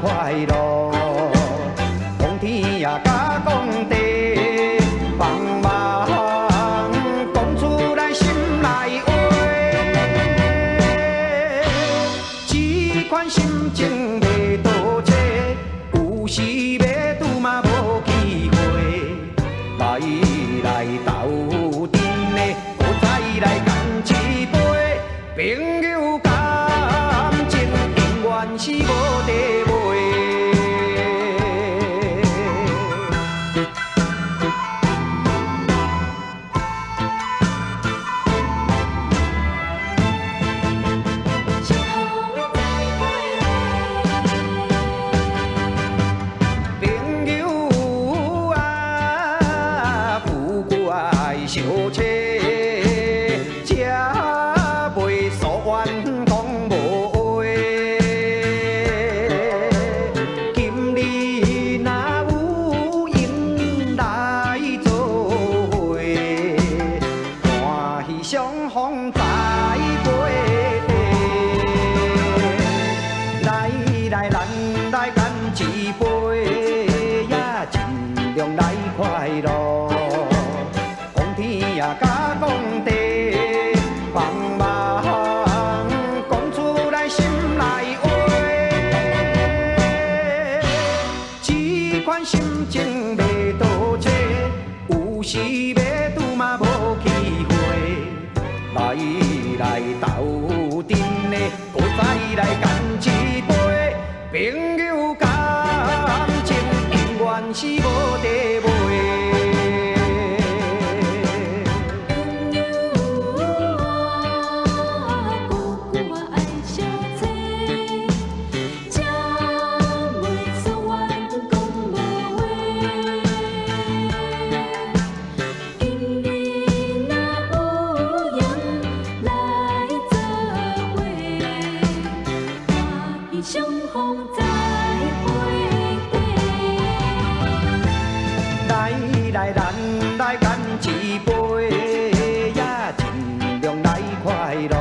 快乐。讲天也甲讲地，帮忙讲出咱心内话。这款心情要倒找，有时要拄嘛无机会。来斗阵的，搁再来干一杯。朋友感情永远是无地位。朋友啊，富贵小车，才袂疏远讲无话。今日若有因来做伙，欢喜相逢再会地。来，咱来干一杯，呀，尽量来快乐。讲天也甲讲地，帮忙讲出咱心内话。这款心情要倒找，有时要拄嘛无机会。来斗阵的，搁再来干一杯。朋友感情永远是无地位。相逢再会地，来，咱来干一杯，呀，尽量来快乐。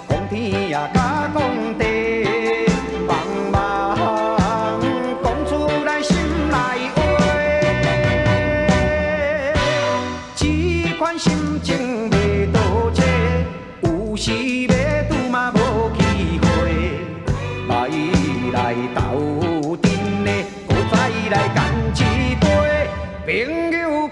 讲天也甲讲地，帮忙讲出咱心内话。这款心情要倒找，有时要拄嘛无机会。来斗阵的，搁再来干一杯。朋友